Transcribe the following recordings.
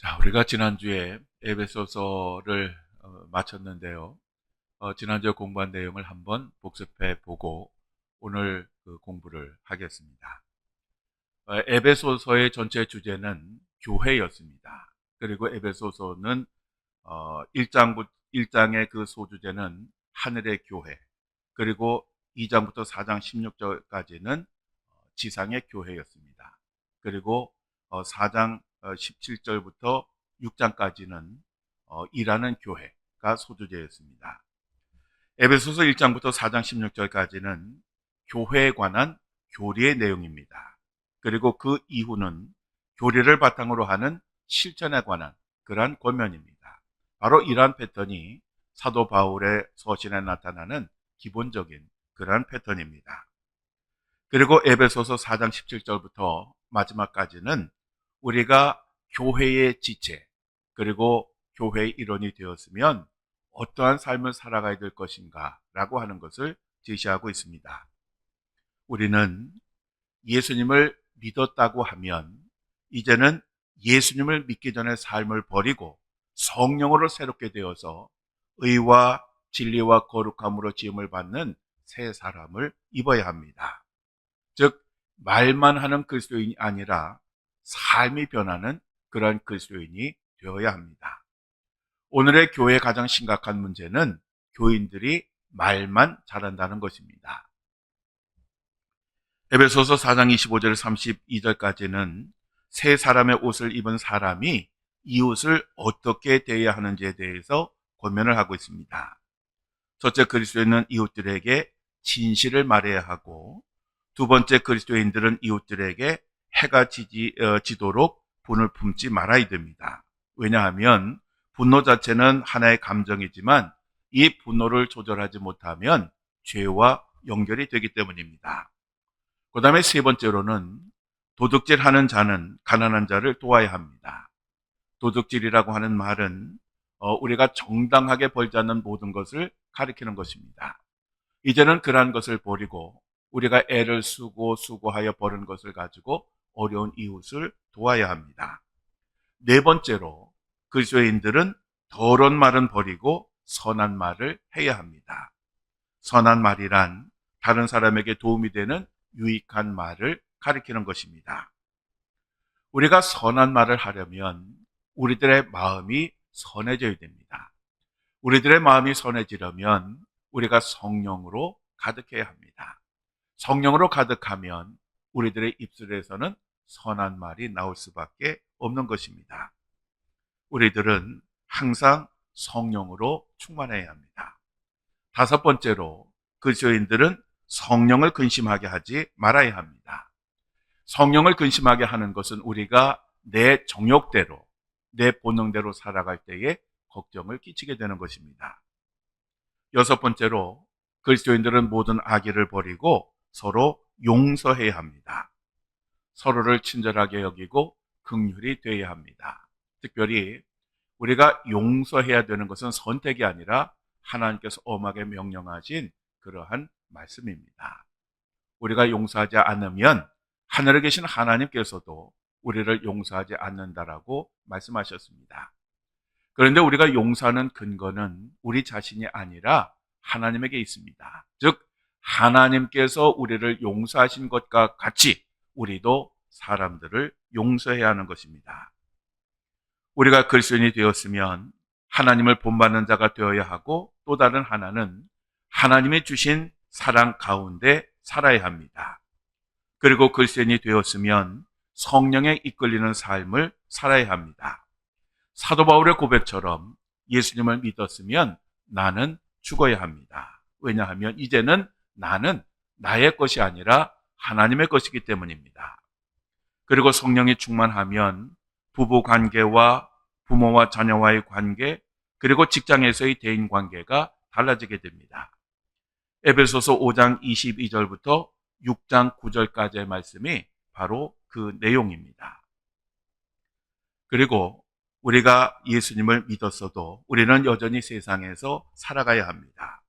자, 우리가 지난주에 에베소서를 마쳤는데요. 지난주에 공부한 내용을 한번 복습해 보고 오늘 그 공부를 하겠습니다. 에베소서의 전체 주제는 교회였습니다. 그리고 에베소서는 1장의 그 소주제는 하늘의 교회, 그리고 2장부터 4장 16절까지는 지상의 교회였습니다. 그리고 4장 17절부터 6장까지는 일하는 교회가 소주제였습니다. 에베소서 1장부터 4장 16절까지는 교회에 관한 교리의 내용입니다. 그리고 그 이후는 교리를 바탕으로 하는 실천에 관한 그러한 권면입니다. 바로 이러한 패턴이 사도 바울의 서신에 나타나는 기본적인 그러한 패턴입니다. 그리고 에베소서 4장 17절부터 마지막까지는 우리가 교회의 지체, 그리고 교회의 일원이 되었으면 어떠한 삶을 살아가야 될 것인가 라고 하는 것을 제시하고 있습니다. 우리는 예수님을 믿었다고 하면 이제는 예수님을 믿기 전의 삶을 버리고 성령으로 새롭게 되어서 의와 진리와 거룩함으로 지음을 받는 새 사람을 입어야 합니다. 즉 말만 하는 그리스도인이 아니라 삶이 변하는 그런 그리스도인이 되어야 합니다. 오늘의 교회의 가장 심각한 문제는 교인들이 말만 잘한다는 것입니다. 에베소서 4장 25절 32절까지는 새 사람의 옷을 입은 사람이 이웃을 어떻게 대해야 하는지에 대해서 권면을 하고 있습니다. 첫째, 그리스도인은 이웃들에게 진실을 말해야 하고, 두 번째, 그리스도인들은 이웃들에게 해가 지도록 분을 품지 말아야 됩니다. 왜냐하면 분노 자체는 하나의 감정이지만 이 분노를 조절하지 못하면 죄와 연결이 되기 때문입니다. 그 다음에 세 번째로는 도둑질하는 자는 가난한 자를 도와야 합니다. 도둑질이라고 하는 말은 우리가 정당하게 벌지 않는 모든 것을 가리키는 것입니다. 이제는 그러한 것을 버리고 우리가 애를 수고하여 버는 것을 가지고 어려운 이웃을 도와야 합니다. 네 번째로 그리스도인들은 더러운 말은 버리고 선한 말을 해야 합니다. 선한 말이란 다른 사람에게 도움이 되는 유익한 말을 가리키는 것입니다. 우리가 선한 말을 하려면 우리들의 마음이 선해져야 됩니다. 우리들의 마음이 선해지려면 우리가 성령으로 가득해야 합니다. 성령으로 가득하면 우리들의 입술에서는 선한 말이 나올 수밖에 없는 것입니다. 우리들은 항상 성령으로 충만해야 합니다. 다섯 번째로 그리스도인들은 성령을 근심하게 하지 말아야 합니다. 성령을 근심하게 하는 것은 우리가 내 정욕대로, 내 본능대로 살아갈 때에 걱정을 끼치게 되는 것입니다. 여섯 번째로 그리스도인들은 모든 악의를 버리고 서로 용서해야 합니다. 서로를 친절하게 여기고 긍휼히 대해야 합니다. 특별히 우리가 용서해야 되는 것은 선택이 아니라 하나님께서 엄하게 명령하신 그러한 말씀입니다. 우리가 용서하지 않으면 하늘에 계신 하나님께서도 우리를 용서하지 않는다라고 말씀하셨습니다. 그런데 우리가 용서하는 근거는 우리 자신이 아니라 하나님에게 있습니다. 즉 하나님께서 우리를 용서하신 것과 같이 우리도 사람들을 용서해야 하는 것입니다. 우리가 그리스도인이 되었으면 하나님을 본받는 자가 되어야 하고, 또 다른 하나는 하나님이 주신 사랑 가운데 살아야 합니다. 그리고 그리스도인이 되었으면 성령에 이끌리는 삶을 살아야 합니다. 사도 바울의 고백처럼 예수님을 믿었으면 나는 죽어야 합니다. 왜냐하면 이제는 나는 나의 것이 아니라 하나님의 것이기 때문입니다. 그리고 성령이 충만하면 부부 관계와 부모와 자녀와의 관계, 그리고 직장에서의 대인 관계가 달라지게 됩니다. 에베소서 5장 22절부터 6장 9절까지의 말씀이 바로 그 내용입니다. 그리고 우리가 예수님을 믿었어도 우리는 여전히 세상에서 살아가야 합니다.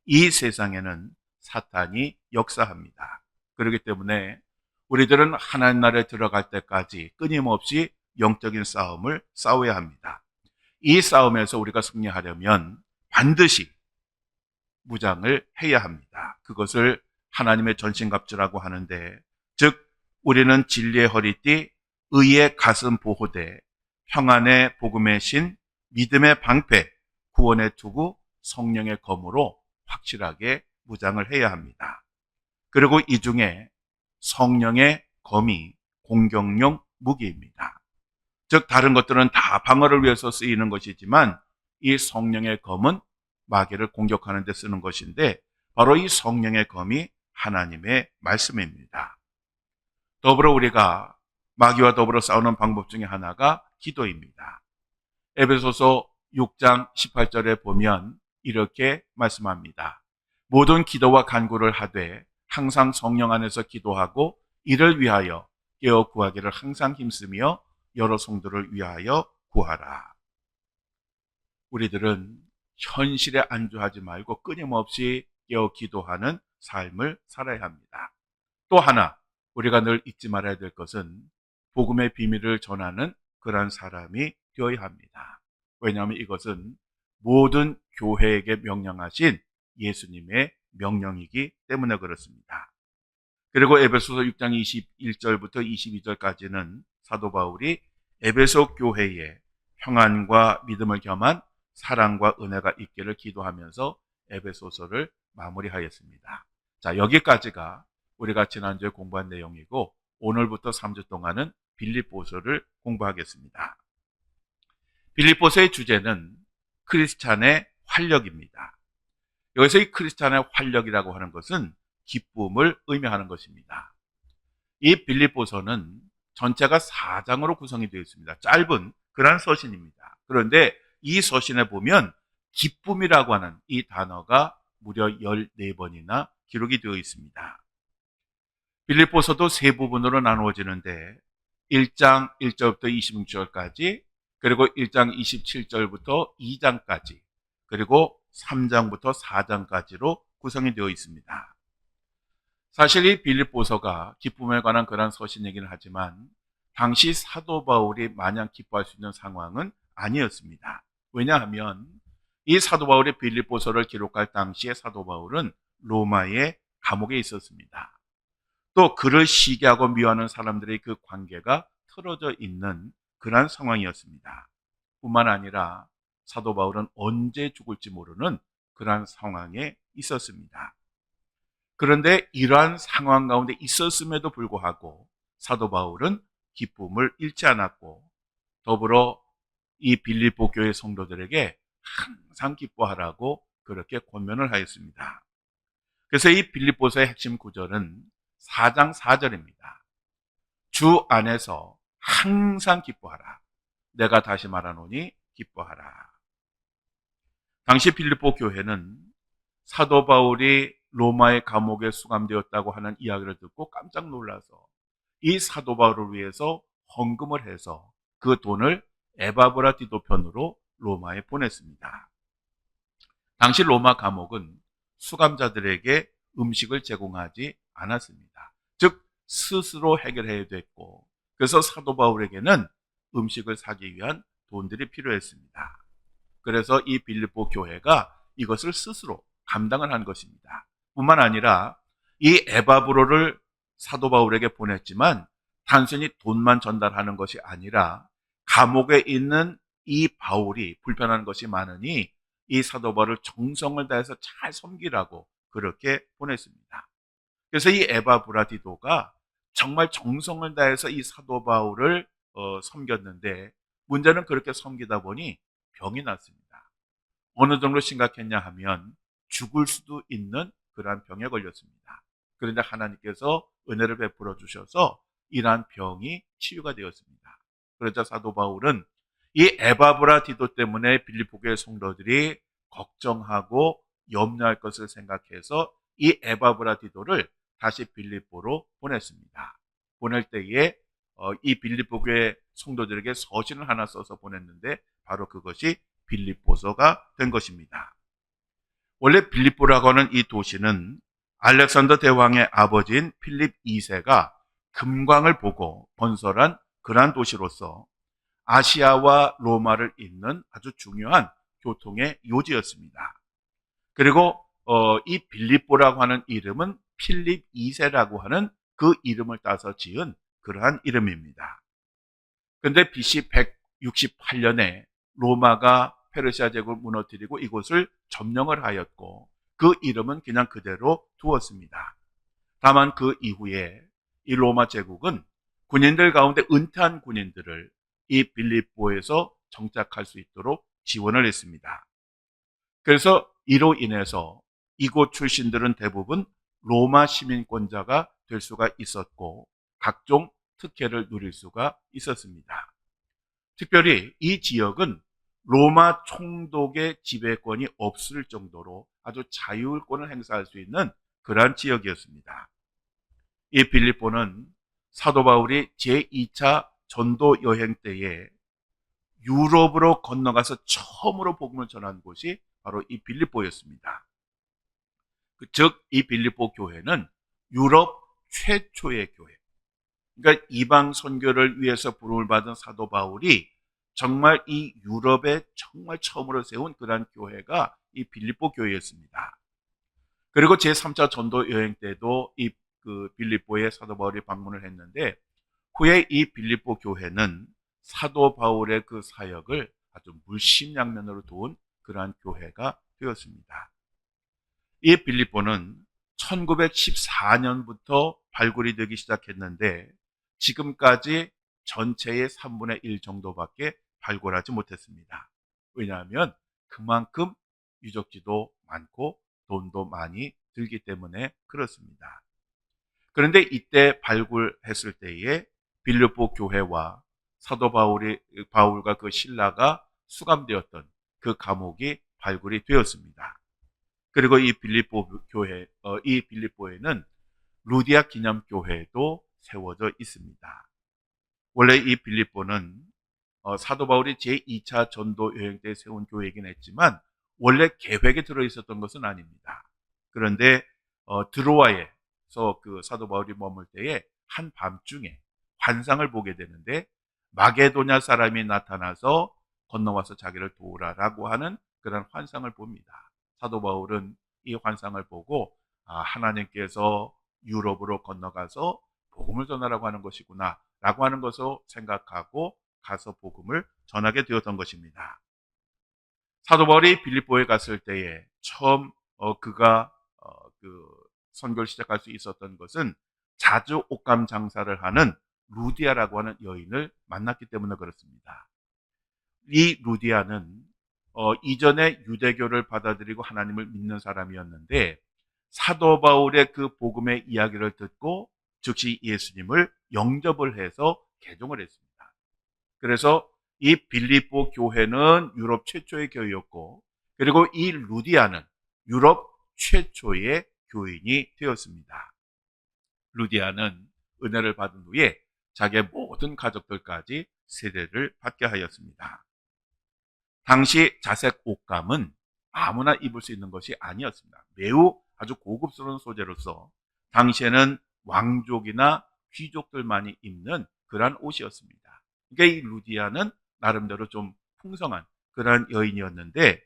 이 세상에는 사탄이 역사합니다. 그렇기 때문에 우리들은 하나님 나라에 들어갈 때까지 끊임없이 영적인 싸움을 싸워야 합니다. 이 싸움에서 우리가 승리하려면 반드시 무장을 해야 합니다. 그것을 하나님의 전신갑주라고 하는데, 즉 우리는 진리의 허리띠, 의의 가슴 보호대, 평안의 복음의 신, 믿음의 방패, 구원의 투구, 성령의 검으로 확실하게 무장을 해야 합니다. 그리고 이 중에 성령의 검이 공격용 무기입니다. 즉 다른 것들은 다 방어를 위해서 쓰이는 것이지만 이 성령의 검은 마귀를 공격하는 데 쓰는 것인데, 바로 이 성령의 검이 하나님의 말씀입니다. 더불어 우리가 마귀와 더불어 싸우는 방법 중에 하나가 기도입니다. 에베소서 6장 18절에 보면 이렇게 말씀합니다. 모든 기도와 간구를 하되 항상 성령 안에서 기도하고 이를 위하여 깨어 구하기를 항상 힘쓰며 여러 성도를 위하여 구하라. 우리들은 현실에 안주하지 말고 끊임없이 깨어 기도하는 삶을 살아야 합니다. 또 하나 우리가 늘 잊지 말아야 될 것은 복음의 비밀을 전하는 그러한 사람이 되어야 합니다. 왜냐하면 이것은 모든 교회에게 명령하신 예수님의 명령이기 때문에 그렇습니다. 그리고 에베소서 6장 21절부터 22절까지는 사도 바울이 에베소 교회에 평안과 믿음을 겸한 사랑과 은혜가 있기를 기도하면서 에베소서를 마무리하였습니다. 자, 여기까지가 우리가 지난주에 공부한 내용이고, 오늘부터 3주 동안은 빌립보서를 공부하겠습니다. 빌립보서의 주제는 크리스찬의 활력입니다. 여기서 이 크리스찬의 활력이라고 하는 것은 기쁨을 의미하는 것입니다. 이 빌립보서는 전체가 4장으로 구성이 되어 있습니다. 짧은 그런 서신입니다. 그런데 이 서신에 보면 기쁨이라고 하는 이 단어가 무려 14번이나 기록이 되어 있습니다. 빌립보서도 세 부분으로 나누어지는데 1장 1절부터 26절까지, 그리고 1장 27절부터 2장까지, 그리고 3장부터 4장까지로 구성이 되어 있습니다. 사실 이 빌립보서가 기쁨에 관한 그런 서신이긴 하지만 당시 사도 바울이 마냥 기뻐할 수 있는 상황은 아니었습니다. 왜냐하면 이 사도 바울이 빌립보서를 기록할 당시에 사도 바울은 로마의 감옥에 있었습니다. 또 그를 시기하고 미워하는 사람들의 그 관계가 틀어져 있는 그런 상황이었습니다. 뿐만 아니라 사도 바울은 언제 죽을지 모르는 그러한 상황에 있었습니다. 그런데 이러한 상황 가운데 있었음에도 불구하고 사도 바울은 기쁨을 잃지 않았고, 더불어 이 빌립보 교회 성도들에게 항상 기뻐하라고 그렇게 권면을 하였습니다. 그래서 이 빌립보서의 핵심 구절은 4장 4절입니다. 주 안에서 항상 기뻐하라. 내가 다시 말하노니 기뻐하라. 당시 빌립보 교회는 사도 바울이 로마의 감옥에 수감되었다고 하는 이야기를 듣고 깜짝 놀라서 이 사도 바울을 위해서 헌금을 해서 그 돈을 에바브라디도 편으로 로마에 보냈습니다. 당시 로마 감옥은 수감자들에게 음식을 제공하지 않았습니다. 즉 스스로 해결해야 됐고, 그래서 사도 바울에게는 음식을 사기 위한 돈들이 필요했습니다. 그래서 이 빌립보 교회가 이것을 스스로 감당을 한 것입니다. 뿐만 아니라 이 에바브로를 사도 바울에게 보냈지만 단순히 돈만 전달하는 것이 아니라 감옥에 있는 이 바울이 불편한 것이 많으니 이 사도 바울을 정성을 다해서 잘 섬기라고 그렇게 보냈습니다. 그래서 이 에바브라디도가 정말 정성을 다해서 이 사도 바울을 섬겼는데, 문제는 그렇게 섬기다 보니 병이 났습니다. 어느 정도 심각했냐 하면 죽을 수도 있는 그러한 병에 걸렸습니다. 그런데 하나님께서 은혜를 베풀어 주셔서 이러한 병이 치유가 되었습니다. 그러자 사도 바울은 이 에바브라디도 때문에 빌립보 교회 성도들이 걱정하고 염려할 것을 생각해서 이 에바브라디도를 다시 빌립보로 보냈습니다. 보낼 때에 이 빌립보 교회 성도들에게 서신을 하나 써서 보냈는데 바로 그것이 빌립보서가 된 것입니다. 원래 빌립보라고 하는 이 도시는 알렉산더 대왕의 아버지인 필립 2세가 금광을 보고 건설한 그러한 도시로서 아시아와 로마를 잇는 아주 중요한 교통의 요지였습니다. 그리고 이 빌립보라고 하는 이름은 필립 2세라고 하는 그 이름을 따서 지은 그러한 이름입니다. 그런데 BC 168년에 로마가 페르시아 제국을 무너뜨리고 이곳을 점령을 하였고 그 이름은 그냥 그대로 두었습니다. 다만 그 이후에 이 로마 제국은 군인들 가운데 은퇴한 군인들을 이 빌립보에서 정착할 수 있도록 지원을 했습니다. 그래서 이로 인해서 이곳 출신들은 대부분 로마 시민권자가 될 수가 있었고 각종 특혜를 누릴 수가 있었습니다. 특별히 이 지역은 로마 총독의 지배권이 없을 정도로 아주 자율권을 행사할 수 있는 그러한 지역이었습니다. 이 빌립보는 사도 바울이 제2차 전도 여행 때에 유럽으로 건너가서 처음으로 복음을 전한 곳이 바로 이 빌립보였습니다. 즉, 이 빌립보 교회는 유럽 최초의 교회. 그러니까 이방 선교를 위해서 부름을 받은 사도 바울이 정말 이 유럽에 정말 처음으로 세운 그러한 교회가 이 빌립보 교회였습니다. 그리고 제3차 전도 여행 때도 이 빌립보에 사도 바울이 방문을 했는데 후에 이 빌립보 교회는 사도 바울의 그 사역을 아주 물심양면으로 도운 그러한 교회가 되었습니다. 이 빌립보는 1914년부터 발굴이 되기 시작했는데 지금까지 전체의 3분의 1 정도밖에 발굴하지 못했습니다. 왜냐하면 그만큼 유적지도 많고 돈도 많이 들기 때문에 그렇습니다. 그런데 이때 발굴했을 때에 빌립보 교회와 사도 바울과 그 신라가 수감되었던 그 감옥이 발굴이 되었습니다. 그리고 이 빌립보에는 루디아 기념교회도 세워져 있습니다. 원래 이 빌립보는 사도 바울이 제2차 전도 여행 때 세운 교회이긴 했지만 원래 계획에 들어 있었던 것은 아닙니다. 그런데 드로아에서 그 사도 바울이 머물 때에 한 밤중에 환상을 보게 되는데 마게도냐 사람이 나타나서 건너와서 자기를 도우라라고 하는 그런 환상을 봅니다. 사도 바울은 이 환상을 보고 하나님께서 유럽으로 건너가서 복음을 전하라고 하는 것이구나 라고 하는 것을 생각하고 가서 복음을 전하게 되었던 것입니다. 사도 바울이 빌립보에 갔을 때에 처음 그가 선교를 시작할 수 있었던 것은 자주 옷감 장사를 하는 루디아라고 하는 여인을 만났기 때문에 그렇습니다. 이 루디아는 이전에 유대교를 받아들이고 하나님을 믿는 사람이었는데 사도 바울의 그 복음의 이야기를 듣고 즉시 예수님을 영접을 해서 개종을 했습니다. 그래서 이 빌립보 교회는 유럽 최초의 교회였고 그리고 이 루디아는 유럽 최초의 교인이 되었습니다. 루디아는 은혜를 받은 후에 자기의 모든 가족들까지 세례를 받게 하였습니다. 당시 자색 옷감은 아무나 입을 수 있는 것이 아니었습니다. 매우 아주 고급스러운 소재로서 당시에는 왕족이나 귀족들만이 입는 그러한 옷이었습니다. 그러니까 이 루디아는 나름대로 좀 풍성한 그러한 여인이었는데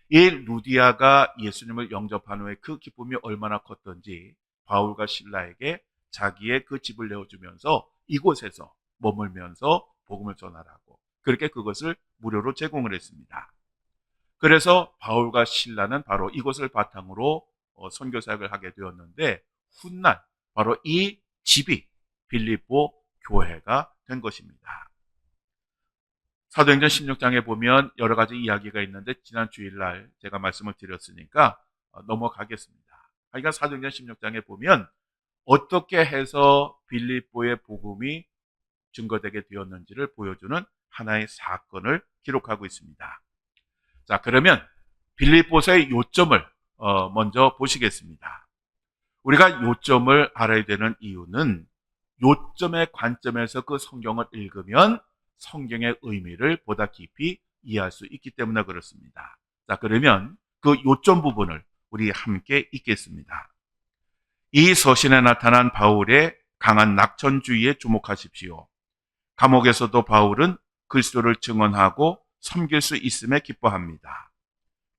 이 루디아가 예수님을 영접한 후에 그 기쁨이 얼마나 컸던지 바울과 실라에게 자기의 그 집을 내어주면서 이곳에서 머물면서 복음을 전하라고 그렇게 그것을 무료로 제공을 했습니다. 그래서 바울과 실라는 바로 이곳을 바탕으로 선교 사역을 하게 되었는데 훗날 바로 이 집이 빌립보 교회가 된 것입니다. 사도행전 16장에 보면 여러 가지 이야기가 있는데 지난 주일날 제가 말씀을 드렸으니까 넘어가겠습니다. 그러니까 사도행전 16장에 보면 어떻게 해서 빌립보의 복음이 증거되게 되었는지를 보여주는 하나의 사건을 기록하고 있습니다. 자, 그러면 빌립보서의 요점을 먼저 보시겠습니다. 우리가 요점을 알아야 되는 이유는 요점의 관점에서 그 성경을 읽으면 성경의 의미를 보다 깊이 이해할 수 있기 때문에 그렇습니다. 자, 그러면 그 요점 부분을 우리 함께 읽겠습니다. 이 서신에 나타난 바울의 강한 낙천주의에 주목하십시오. 감옥에서도 바울은 그리스도를 증언하고 섬길 수 있음에 기뻐합니다.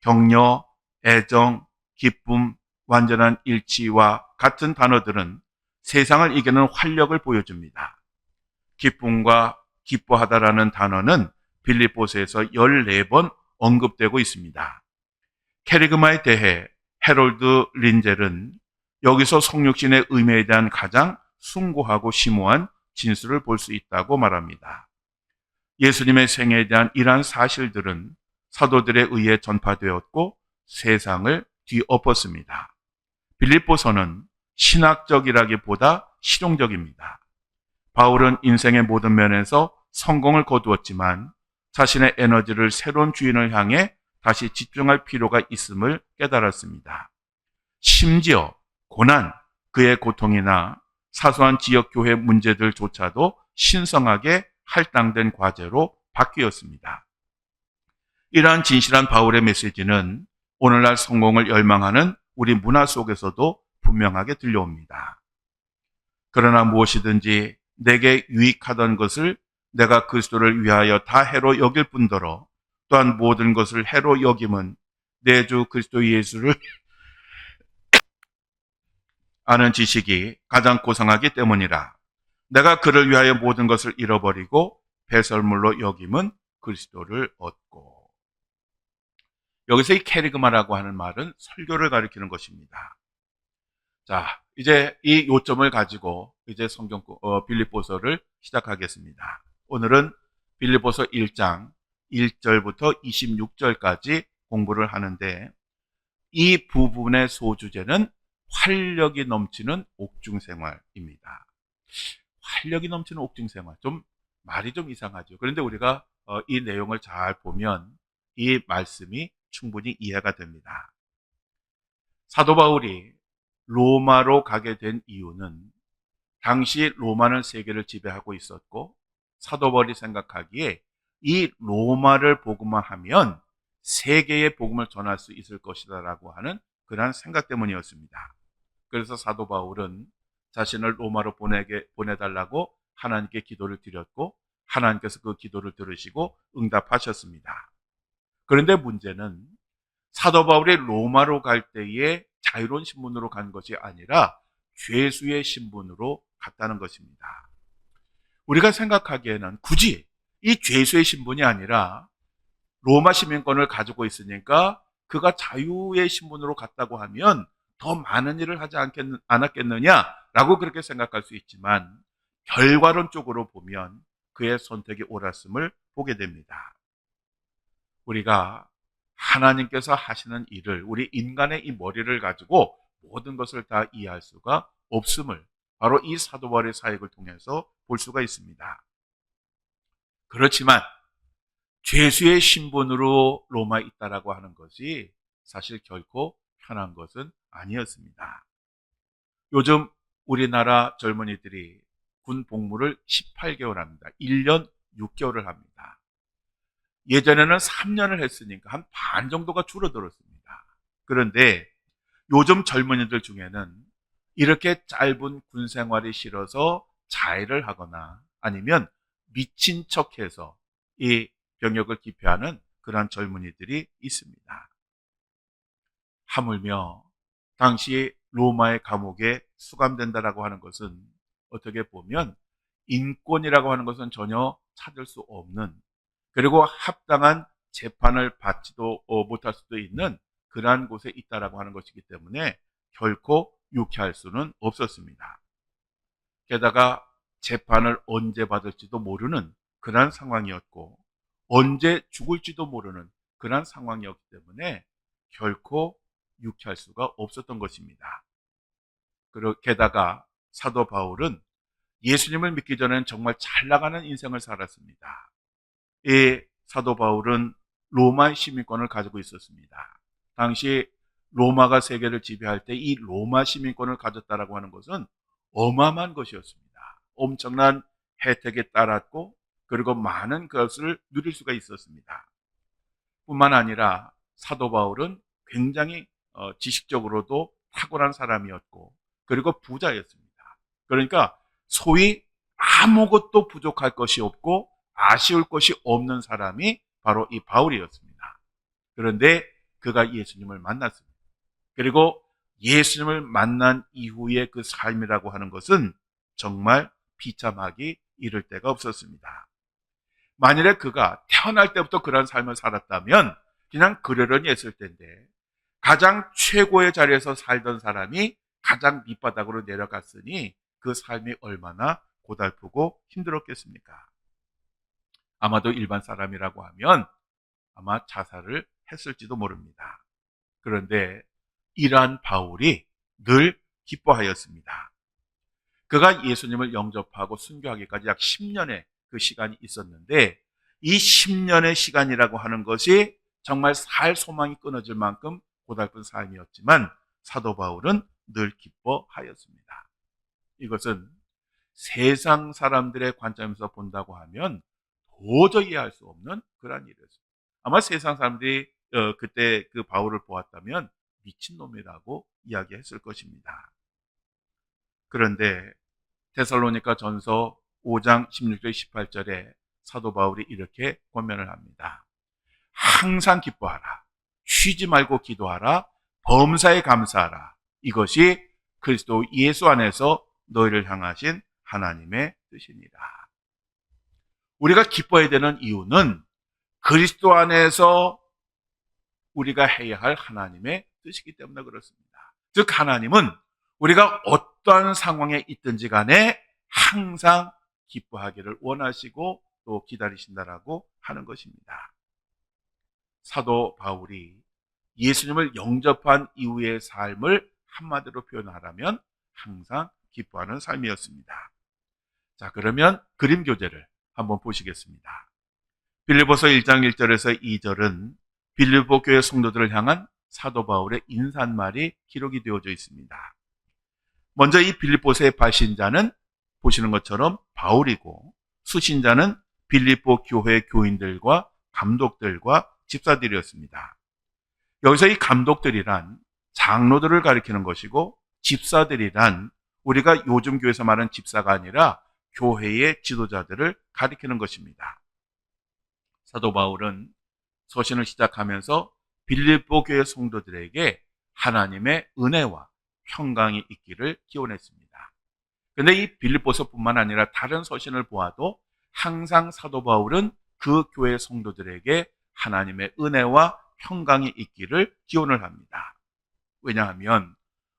격려, 애정, 기쁨, 완전한 일치와 같은 단어들은 세상을 이기는 활력을 보여줍니다. 기쁨과 기뻐하다라는 단어는 빌립보서에서 14번 언급되고 있습니다. 캐리그마에 대해 해롤드 린젤은 여기서 성육신의 의미에 대한 가장 숭고하고 심오한 진술을 볼 수 있다고 말합니다. 예수님의 생애에 대한 이러한 사실들은 사도들에 의해 전파되었고 세상을 뒤엎었습니다. 빌립보서는 신학적이라기보다 실용적입니다. 바울은 인생의 모든 면에서 성공을 거두었지만 자신의 에너지를 새로운 주인을 향해 다시 집중할 필요가 있음을 깨달았습니다. 심지어 고난, 그의 고통이나 사소한 지역교회 문제들조차도 신성하게 할당된 과제로 바뀌었습니다. 이러한 진실한 바울의 메시지는 오늘날 성공을 열망하는 우리 문화 속에서도 분명하게 들려옵니다. 그러나 무엇이든지 내게 유익하던 것을 내가 그리스도를 위하여 다 해로 여길 뿐더러 또한 모든 것을 해로 여김은 내 주 그리스도 예수를 아는 지식이 가장 고상하기 때문이라. 내가 그를 위하여 모든 것을 잃어버리고 배설물로 여김은 그리스도를 얻고. 여기서 이 캐리그마라고 하는 말은 설교를 가리키는 것입니다. 자, 이제 이 요점을 가지고 이제 빌립보서를 시작하겠습니다. 오늘은 빌립보서 1장 1절부터 26절까지 공부를 하는데 이 부분의 소주제는 활력이 넘치는 옥중생활입니다. 활력이 넘치는 옥중생활. 말이 좀 이상하죠. 그런데 우리가 이 내용을 잘 보면 이 말씀이 충분히 이해가 됩니다. 사도 바울이 로마로 가게 된 이유는 당시 로마는 세계를 지배하고 있었고 사도 바울이 생각하기에 이 로마를 복음화하면 세계의 복음을 전할 수 있을 것이다라고 하는 그러한 생각 때문이었습니다. 그래서 사도 바울은 자신을 로마로 보내달라고 하나님께 기도를 드렸고 하나님께서 그 기도를 들으시고 응답하셨습니다. 그런데 문제는 사도 바울이 로마로 갈 때에 자유로운 신분으로 간 것이 아니라 죄수의 신분으로 갔다는 것입니다. 우리가 생각하기에는 굳이 이 죄수의 신분이 아니라 로마 시민권을 가지고 있으니까 그가 자유의 신분으로 갔다고 하면 더 많은 일을 하지 않았겠느냐라고 그렇게 생각할 수 있지만 결과론적으로 보면 그의 선택이 옳았음을 보게 됩니다. 우리가 하나님께서 하시는 일을 우리 인간의 이 머리를 가지고 모든 것을 다 이해할 수가 없음을 바로 이 사도 바울의 사역을 통해서 볼 수가 있습니다. 그렇지만 죄수의 신분으로 로마에 있다라고 하는 것이 사실 결코 편한 것은 아니었습니다. 요즘 우리나라 젊은이들이 군 복무를 18개월 합니다. 1년 6개월을 합니다. 예전에는 3년을 했으니까 한 반 정도가 줄어들었습니다. 그런데 요즘 젊은이들 중에는 이렇게 짧은 군 생활이 싫어서 자해를 하거나 아니면 미친 척해서 이 병역을 기피하는 그러한 젊은이들이 있습니다. 하물며 당시 로마의 감옥에 수감된다라고 하는 것은 어떻게 보면 인권이라고 하는 것은 전혀 찾을 수 없는, 그리고 합당한 재판을 받지도 못할 수도 있는 그러한 곳에 있다라고 하는 것이기 때문에 결코 유쾌할 수는 없었습니다. 게다가 재판을 언제 받을지도 모르는 그러한 상황이었고 언제 죽을지도 모르는 그러한 상황이었기 때문에 결코 유쾌할 수가 없었던 것입니다. 그리고 게다가 사도 바울은 예수님을 믿기 전에는 정말 잘 나가는 인생을 살았습니다. 이 사도 바울은 로마 시민권을 가지고 있었습니다. 당시 로마가 세계를 지배할 때 이 로마 시민권을 가졌다라고 하는 것은 어마어마한 것이었습니다. 엄청난 혜택에 따랐고 그리고 많은 것을 누릴 수가 있었습니다. 뿐만 아니라 사도 바울은 굉장히 지식적으로도 탁월한 사람이었고 그리고 부자였습니다. 그러니까 소위 아무것도 부족할 것이 없고 아쉬울 것이 없는 사람이 바로 이 바울이었습니다. 그런데 그가 예수님을 만났습니다. 그리고 예수님을 만난 이후의 그 삶이라고 하는 것은 정말 비참하기 이를 데가 없었습니다. 만일에 그가 태어날 때부터 그런 삶을 살았다면 그냥 그러려니 했을 텐데, 가장 최고의 자리에서 살던 사람이 가장 밑바닥으로 내려갔으니 그 삶이 얼마나 고달프고 힘들었겠습니까? 아마도 일반 사람이라고 하면 아마 자살을 했을지도 모릅니다. 그런데 이러한 바울이 늘 기뻐하였습니다. 그가 예수님을 영접하고 순교하기까지 약 10년의 그 시간이 있었는데, 이 10년의 시간이라고 하는 것이 정말 살 소망이 끊어질 만큼 고달픈 삶이었지만 사도 바울은 늘 기뻐하였습니다. 이것은 세상 사람들의 관점에서 본다고 하면 도저히 이해할 수 없는 그런 일이었습니다. 아마 세상 사람들이 그때 그 바울을 보았다면 미친놈이라고 이야기했을 것입니다. 그런데 데살로니가 전서 5장 16절 18절에 사도 바울이 이렇게 권면을 합니다. 항상 기뻐하라. 쉬지 말고 기도하라. 범사에 감사하라. 이것이 그리스도 예수 안에서 너희를 향하신 하나님의 뜻이니라. 우리가 기뻐해야 되는 이유는 그리스도 안에서 우리가 해야 할 하나님의 뜻이기 때문에 그렇습니다. 즉 하나님은 우리가 어떠한 상황에 있든지 간에 항상 기뻐하기를 원하시고 또 기다리신다라고 하는 것입니다. 사도 바울이 예수님을 영접한 이후의 삶을 한마디로 표현하라면 항상 기뻐하는 삶이었습니다. 자, 그러면 그림 교재를 한번 보시겠습니다. 빌립보서 1장 1절에서 2절은 빌립보 교회 성도들을 향한 사도 바울의 인사말이 기록이 되어져 있습니다. 먼저 이 빌립보서의 발신자는 보시는 것처럼 바울이고, 수신자는 빌립보 교회 교인들과 감독들과 집사들이었습니다. 여기서 이 감독들이란 장로들을 가리키는 것이고, 집사들이란 우리가 요즘 교회에서 말하는 집사가 아니라 교회의 지도자들을 가리키는 것입니다. 사도 바울은 서신을 시작하면서 빌립보 교회 성도들에게 하나님의 은혜와 평강이 있기를 기원했습니다. 그런데 이 빌립보서뿐만 아니라 다른 서신을 보아도 항상 사도 바울은 그 교회 성도들에게 하나님의 은혜와 평강이 있기를 기원을 합니다. 왜냐하면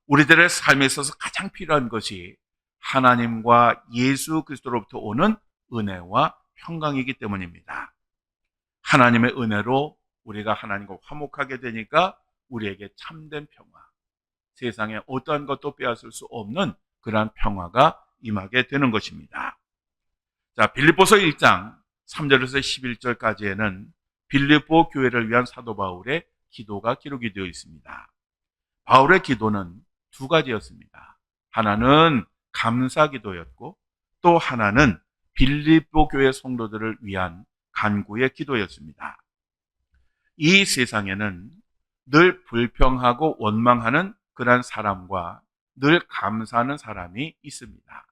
우리들의 삶에 있어서 가장 필요한 것이 하나님과 예수 그리스도로부터 오는 은혜와 평강이기 때문입니다. 하나님의 은혜로 우리가 하나님과 화목하게 되니까 우리에게 참된 평화, 세상에 어떠한 것도 빼앗을 수 없는 그러한 평화가 임하게 되는 것입니다. 자, 빌립보서 1장 3절에서 11절까지에는 빌립보 교회를 위한 사도 바울의 기도가 기록이 되어 있습니다. 바울의 기도는 두 가지였습니다. 하나는 감사 기도였고, 또 하나는 빌립보 교회 성도들을 위한 간구의 기도였습니다. 이 세상에는 늘 불평하고 원망하는 그런 사람과 늘 감사하는 사람이 있습니다.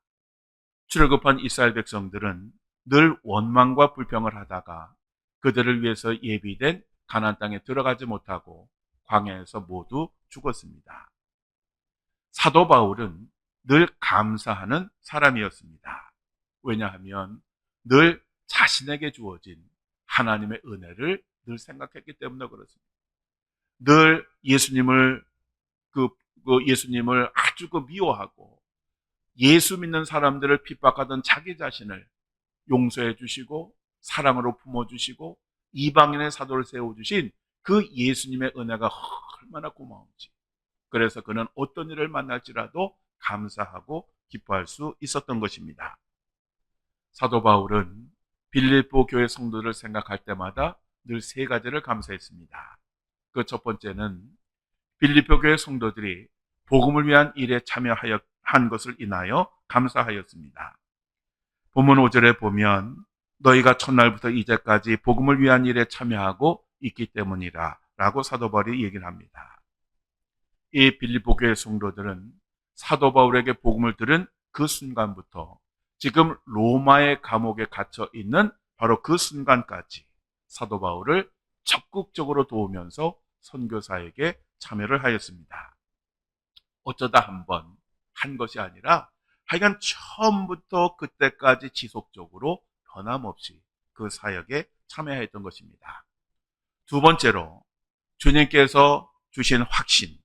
출애굽한 이스라엘 백성들은 늘 원망과 불평을 하다가 그들을 위해서 예비된 가나안 땅에 들어가지 못하고 광야에서 모두 죽었습니다. 사도 바울은 늘 감사하는 사람이었습니다. 왜냐하면 늘 자신에게 주어진 하나님의 은혜를 늘 생각했기 때문에 그렇습니다. 늘 예수님을 아주 미워하고 예수 믿는 사람들을 핍박하던 자기 자신을 용서해 주시고 사랑으로 품어주시고 이방인의 사도를 세워주신 그 예수님의 은혜가 얼마나 고마운지, 그래서 그는 어떤 일을 만날지라도 감사하고 기뻐할 수 있었던 것입니다. 사도 바울은 빌립보 교회 성도를 생각할 때마다 늘 세 가지를 감사했습니다. 그 첫 번째는 빌립보 교회 성도들이 복음을 위한 일에 참여한 것을 인하여 감사하였습니다. 본문 5절에 보면 너희가 첫날부터 이제까지 복음을 위한 일에 참여하고 있기 때문이라 라고 사도 바울이 얘기를 합니다. 이 빌립보 교회 성도들은 사도 바울에게 복음을 들은 그 순간부터 지금 로마의 감옥에 갇혀 있는 바로 그 순간까지 사도 바울을 적극적으로 도우면서 선교사에게 참여를 하였습니다. 어쩌다 한번 한 것이 아니라 하여간 처음부터 그때까지 지속적으로 변함없이 그 사역에 참여했던 것입니다. 두 번째로 주님께서 주신 확신,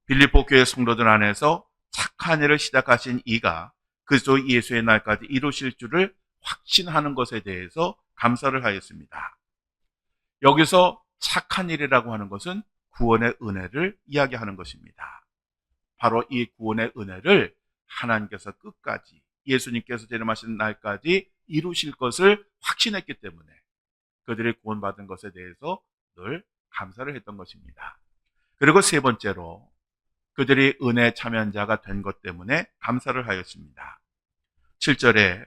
빌립보 교회 성도들 안에서 착한 일을 시작하신 이가 그리스도 예수의 날까지 이루실 줄을 확신하는 것에 대해서 감사를 하였습니다. 여기서 착한 일이라고 하는 것은 구원의 은혜를 이야기하는 것입니다. 바로 이 구원의 은혜를 하나님께서 끝까지 예수님께서 재림하신 날까지 이루실 것을 확신했기 때문에 그들이 구원받은 것에 대해서 늘 감사를 했던 것입니다. 그리고 세 번째로 그들이 은혜 참여한 자가 된 것 때문에 감사를 하였습니다. 7절에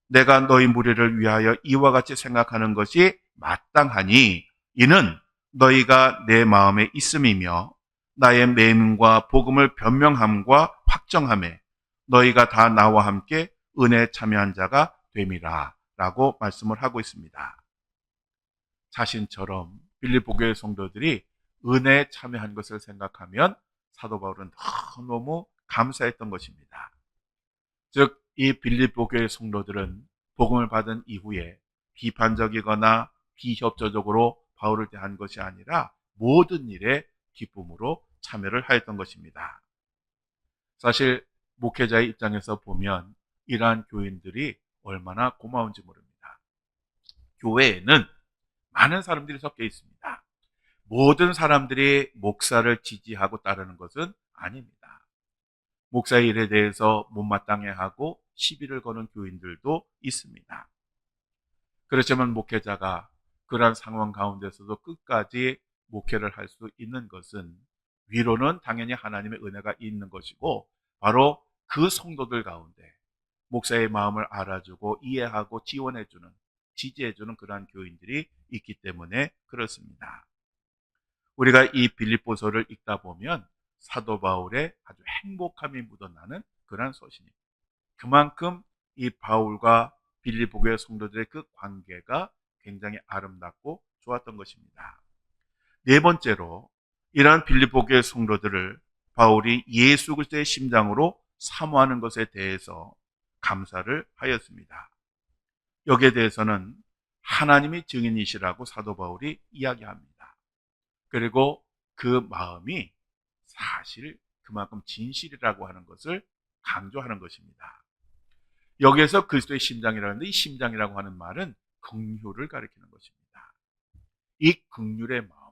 내가 너희 무리를 위하여 이와 같이 생각하는 것이 마땅하니 이는 너희가 내 마음에 있음이며 나의 맹과 복음을 변명함과 확정함에 너희가 다 나와 함께 은혜 참여한 자가 됨이라 라고 말씀을 하고 있습니다. 자신처럼 빌립보 교회 성도들이 은혜에 참여한 것을 생각하면 사도 바울은 너무 감사했던 것입니다. 즉, 이 빌립보 교회 성도들은 복음을 받은 이후에 비판적이거나 비협조적으로 바울을 대한 것이 아니라 모든 일에 기쁨으로 참여를 하였던 것입니다. 사실 목회자의 입장에서 보면 이러한 교인들이 얼마나 고마운지 모릅니다. 교회에는 많은 사람들이 섞여 있습니다. 모든 사람들이 목사를 지지하고 따르는 것은 아닙니다. 목사의 일에 대해서 못마땅해 하고 시비를 거는 교인들도 있습니다. 그렇지만 목회자가 그러한 상황 가운데서도 끝까지 목회를 할 수 있는 것은 위로는 당연히 하나님의 은혜가 있는 것이고 바로 그 성도들 가운데 목사의 마음을 알아주고 이해하고 지원해주는 지지해주는 그러한 교인들이 있기 때문에 그렇습니다. 우리가 이 빌립보서를 읽다 보면 사도 바울의 아주 행복함이 묻어나는 그러한 서신입니다. 그만큼 이 바울과 빌립보 교회 성도들의 그 관계가 굉장히 아름답고 좋았던 것입니다. 네 번째로 이러한 빌립보 교회 성도들을 바울이 예수 그리스도의 심장으로 사모하는 것에 대해서 감사를 하였습니다. 여기에 대해서는 하나님이 증인이시라고 사도 바울이 이야기합니다. 그리고 그 마음이 사실 그만큼 진실이라고 하는 것을 강조하는 것입니다. 여기에서 그리스도의 심장이라는데 이 심장이라고 하는 말은 긍휼을 가리키는 것입니다. 이 긍휼의 마음,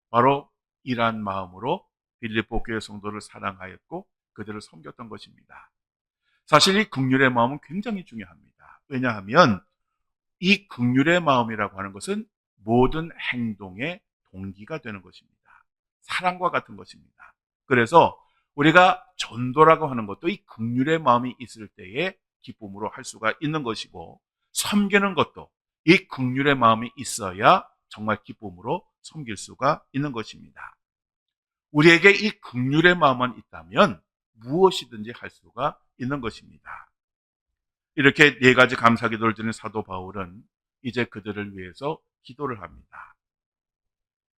바로 이러한 마음으로 빌립보 교회 성도를 사랑하였고 그들을 섬겼던 것입니다. 사실 이 긍휼의 마음은 굉장히 중요합니다. 왜냐하면 이 긍휼의 마음이라고 하는 것은 모든 행동의 동기가 되는 것입니다. 사랑과 같은 것입니다. 그래서 우리가 전도라고 하는 것도 이 긍휼의 마음이 있을 때에 기쁨으로 할 수가 있는 것이고 섬기는 것도 이 긍휼의 마음이 있어야 정말 기쁨으로 섬길 수가 있는 것입니다. 우리에게 이 긍휼의 마음만 있다면 무엇이든지 할 수가 있는 것입니다. 이렇게 네 가지 감사 기도를 드린 사도 바울은 이제 그들을 위해서 기도를 합니다.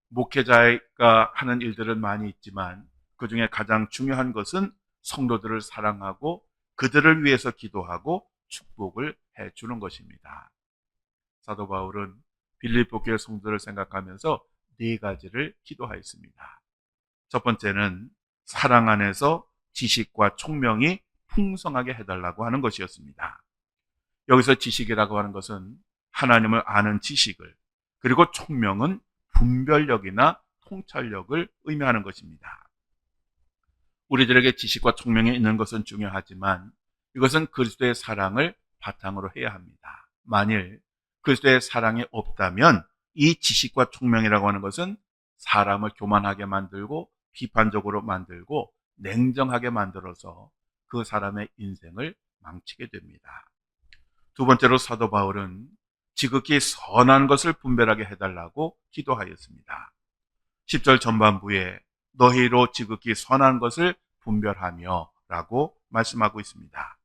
목회자가 하는 일들은 많이 있지만 그 중에 가장 중요한 것은 성도들을 사랑하고 그들을 위해서 기도하고 축복을 해주는 것입니다. 사도 바울은 빌립보 교회 성도들을 생각하면서 네 가지를 기도하였습니다. 첫 번째는 사랑 안에서 지식과 총명이 풍성하게 해달라고 하는 것이었습니다. 여기서 지식이라고 하는 것은 하나님을 아는 지식을, 그리고 총명은 분별력이나 통찰력을 의미하는 것입니다. 우리들에게 지식과 총명이 있는 것은 중요하지만 이것은 그리스도의 사랑을 바탕으로 해야 합니다. 만일 그리스도의 사랑이 없다면 이 지식과 총명이라고 하는 것은 사람을 교만하게 만들고 비판적으로 만들고 냉정하게 만들어서 그 사람의 인생을 망치게 됩니다. 두 번째로 사도 바울은 지극히 선한 것을 분별하게 해달라고 기도하였습니다. 10절 전반부에 너희로 지극히 선한 것을 분별하며 라고 말씀하고 있습니다.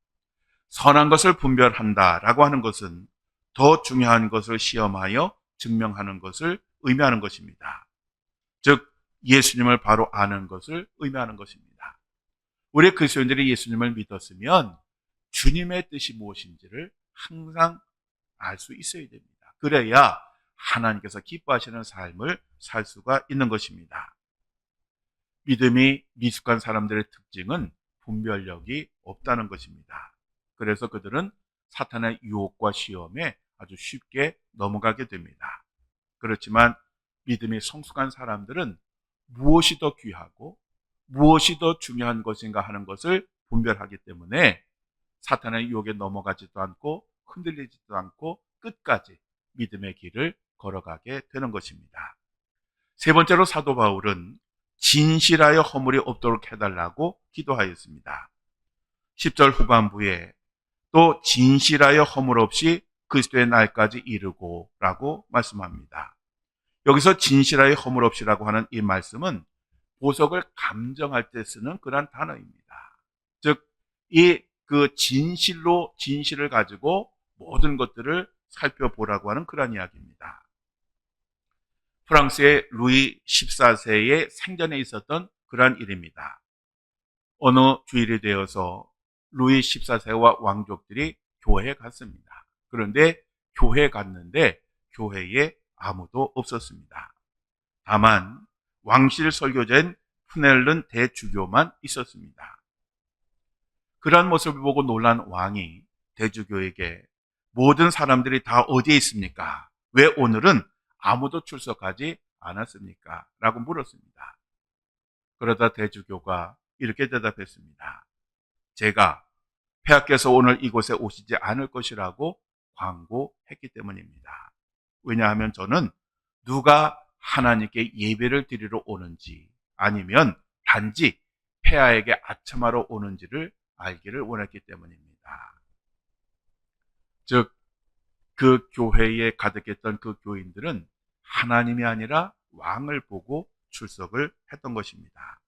선한 것을 분별한다 라고 하는 것은 더 중요한 것을 시험하여 증명하는 것을 의미하는 것입니다. 즉 예수님을 바로 아는 것을 의미하는 것입니다. 우리 그리스도인들이 예수님을 믿었으면 주님의 뜻이 무엇인지를 항상 알 수 있어야 됩니다. 그래야 하나님께서 기뻐하시는 삶을 살 수가 있는 것입니다. 믿음이 미숙한 사람들의 특징은 분별력이 없다는 것입니다. 그래서 그들은 사탄의 유혹과 시험에 아주 쉽게 넘어가게 됩니다. 그렇지만 믿음이 성숙한 사람들은 무엇이 더 귀하고 무엇이 더 중요한 것인가 하는 것을 분별하기 때문에 사탄의 유혹에 넘어가지도 않고 흔들리지도 않고 끝까지 믿음의 길을 걸어가게 되는 것입니다. 세 번째로 사도 바울은 진실하여 허물이 없도록 해달라고 기도하였습니다. 10절 후반부에 또 진실하여 허물 없이 그리스도의 날까지 이르고 라고 말씀합니다. 여기서 진실하여 허물 없이라고 하는 이 말씀은 보석을 감정할 때 쓰는 그런 단어입니다. 즉, 진실을 가지고 모든 것들을 살펴보라고 하는 그런 이야기입니다. 프랑스의 루이 14세의 생전에 있었던 그러한 일입니다. 어느 주일이 되어서 루이 14세와 왕족들이 교회에 갔습니다. 그런데 교회에 갔는데 교회에 아무도 없었습니다. 다만 왕실 설교자인 푸넬른 대주교만 있었습니다. 그러한 모습을 보고 놀란 왕이 대주교에게 모든 사람들이 다 어디에 있습니까? 왜 오늘은 아무도 출석하지 않았습니까? 라고 물었습니다. 그러다 대주교가 이렇게 대답했습니다. 제가 폐하께서 오늘 이곳에 오시지 않을 것이라고 광고했기 때문입니다. 왜냐하면 저는 누가 하나님께 예배를 드리러 오는지 아니면 단지 폐하에게 아첨하러 오는지를 알기를 원했기 때문입니다. 즉, 그 교회에 가득했던 그 교인들은 하나님이 아니라 왕을 보고 출석을 했던 것입니다.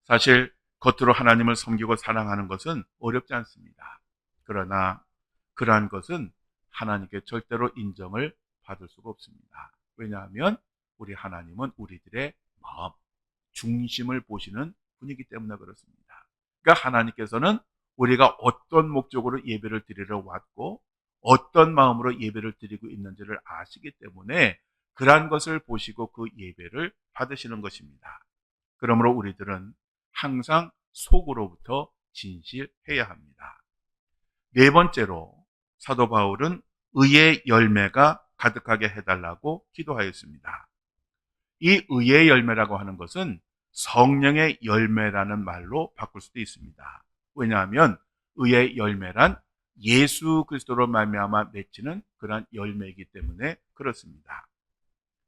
사실 겉으로 하나님을 섬기고 사랑하는 것은 어렵지 않습니다. 그러나 그러한 것은 하나님께 절대로 인정을 받을 수가 없습니다. 왜냐하면 우리 하나님은 우리들의 마음, 중심을 보시는 분이기 때문에 그렇습니다. 그러니까 하나님께서는 우리가 어떤 목적으로 예배를 드리러 왔고 어떤 마음으로 예배를 드리고 있는지를 아시기 때문에 그러한 것을 보시고 그 예배를 받으시는 것입니다. 그러므로 우리들은 항상 속으로부터 진실해야 합니다. 네 번째로 사도 바울은 의의 열매가 가득하게 해달라고 기도하였습니다. 이 의의 열매라고 하는 것은 성령의 열매라는 말로 바꿀 수도 있습니다. 왜냐하면 의의 열매란 예수 그리스도로 말미암아 맺히는 그러한 열매이기 때문에 그렇습니다.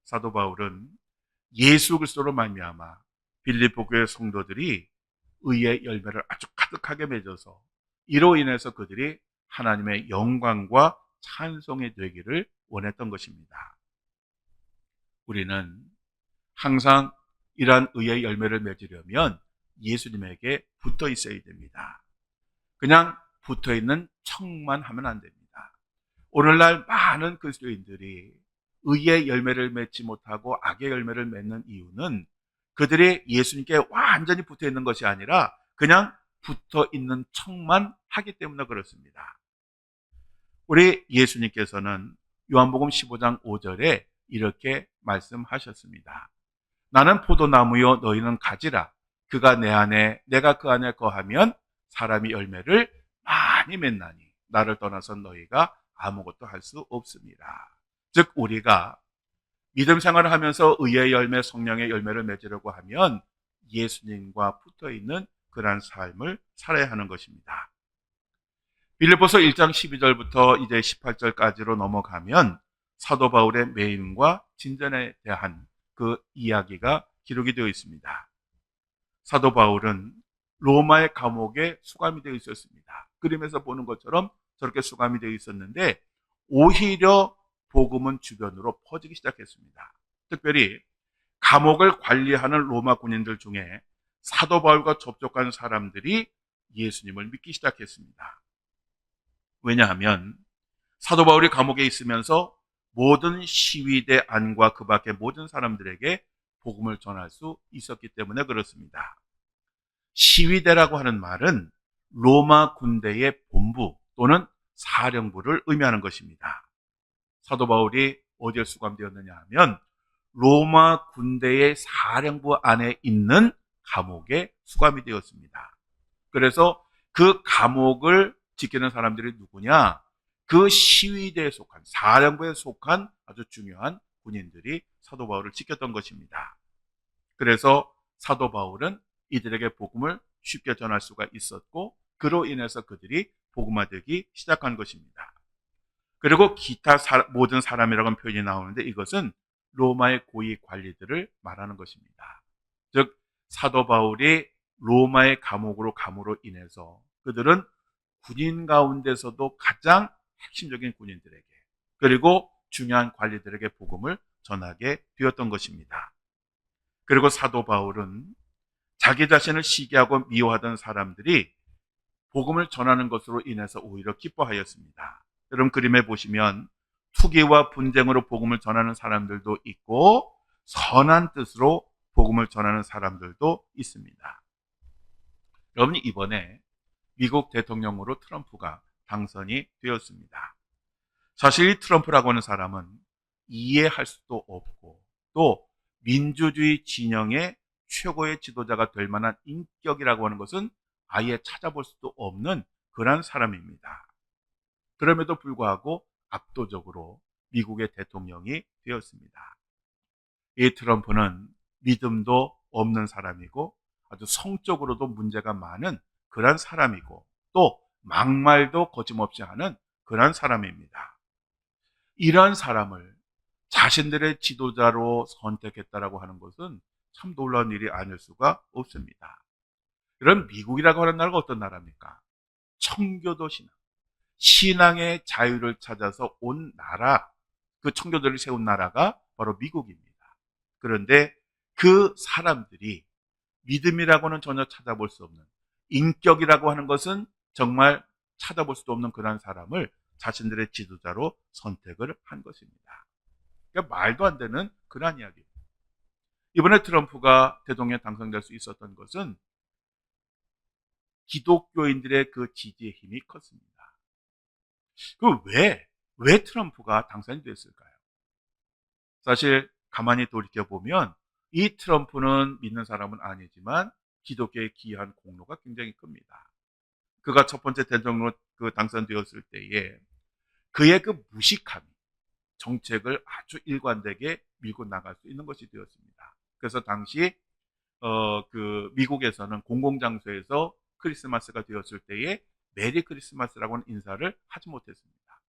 사도 바울은 예수 그리스도로 말미암아 빌립보 교회 성도들이 의의 열매를 아주 가득하게 맺어서 이로 인해서 그들이 하나님의 영광과 찬송이 되기를 원했던 것입니다. 우리는 항상 이러한 의의 열매를 맺으려면 예수님에게 붙어 있어야 됩니다. 그냥 붙어 있는 척만 하면 안 됩니다. 오늘날 많은 그리스도인들이 의의 열매를 맺지 못하고 악의 열매를 맺는 이유는 그들이 예수님께 완전히 붙어 있는 것이 아니라 그냥 붙어 있는 척만 하기 때문에 그렇습니다. 우리 예수님께서는 요한복음 15장 5절에 이렇게 말씀하셨습니다. 나는 포도나무요 너희는 가지라. 그가 내 안에 내가 그 안에 거하면 사람이 열매를 많이 맺나니 나를 떠나서 너희가 아무것도 할 수 없습니다. 즉 우리가 믿음 생활을 하면서 의의 열매, 성령의 열매를 맺으려고 하면 예수님과 붙어있는 그러한 삶을 살아야 하는 것입니다. 빌립보서 1장 12절부터 이제 18절까지로 넘어가면 사도 바울의 매임과 진전에 대한 그 이야기가 기록이 되어 있습니다. 사도 바울은 로마의 감옥에 수감이 되어 있었습니다. 그림에서 보는 것처럼 저렇게 수감이 되어 있었는데 오히려 복음은 주변으로 퍼지기 시작했습니다. 특별히 감옥을 관리하는 로마 군인들 중에 사도 바울과 접촉한 사람들이 예수님을 믿기 시작했습니다. 왜냐하면 사도 바울이 감옥에 있으면서 모든 시위대 안과 그 밖의 모든 사람들에게 복음을 전할 수 있었기 때문에 그렇습니다. 시위대라고 하는 말은 로마 군대의 본부 또는 사령부를 의미하는 것입니다. 사도 바울이 어디에 수감되었느냐 하면 로마 군대의 사령부 안에 있는 감옥에 수감이 되었습니다. 그래서 그 감옥을 지키는 사람들이 누구냐? 그 시위대에 속한, 사령부에 속한 아주 중요한 군인들이 사도 바울을 지켰던 것입니다. 그래서 사도 바울은 이들에게 복음을 쉽게 전할 수가 있었고, 그로 인해서 그들이 복음화되기 시작한 것입니다. 그리고 기타 모든 사람이라는 표현이 나오는데 이것은 로마의 고위 관리들을 말하는 것입니다. 즉 사도 바울이 로마의 감옥으로 감으로 인해서 그들은 군인 가운데서도 가장 핵심적인 군인들에게 그리고 중요한 관리들에게 복음을 전하게 되었던 것입니다. 그리고 사도 바울은 자기 자신을 시기하고 미워하던 사람들이 복음을 전하는 것으로 인해서 오히려 기뻐하였습니다. 여러분 그림에 보시면 투기와 분쟁으로 복음을 전하는 사람들도 있고 선한 뜻으로 복음을 전하는 사람들도 있습니다. 여러분 이번에 미국 대통령으로 트럼프가 당선이 되었습니다. 사실 이 트럼프라고 하는 사람은 이해할 수도 없고 또 민주주의 진영의 최고의 지도자가 될 만한 인격이라고 하는 것은 아예 찾아볼 수도 없는 그런 사람입니다. 그럼에도 불구하고 압도적으로 미국의 대통령이 되었습니다. 이 트럼프는 믿음도 없는 사람이고 아주 성적으로도 문제가 많은 그런 사람이고 또 막말도 거침없이 하는 그런 사람입니다. 이런 사람을 자신들의 지도자로 선택했다라고 하는 것은 참 놀라운 일이 아닐 수가 없습니다. 그럼 미국이라고 하는 나라가 어떤 나라입니까? 청교도 신앙, 신앙의 자유를 찾아서 온 나라, 그 청교도를 세운 나라가 바로 미국입니다. 그런데 그 사람들이 믿음이라고는 전혀 찾아볼 수 없는, 인격이라고 하는 것은 정말 찾아볼 수도 없는 그런 사람을 자신들의 지도자로 선택을 한 것입니다. 그러니까 말도 안 되는 그런 이야기입니다. 이번에 트럼프가 대통령에 당선될 수 있었던 것은 기독교인들의 그 지지의 힘이 컸습니다. 왜 트럼프가 당선이 됐을까요? 사실 가만히 돌이켜보면 이 트럼프는 믿는 사람은 아니지만 기독교에 기여한 공로가 굉장히 큽니다. 그가 첫 번째 대통령으로 당선되었을 때에 그의 그 무식함이 정책을 아주 일관되게 밀고 나갈 수 있는 것이 되었습니다. 그래서 당시 미국에서는 공공장소에서 크리스마스가 되었을 때에 메리 크리스마스라고 하는 인사를 하지 못했습니다.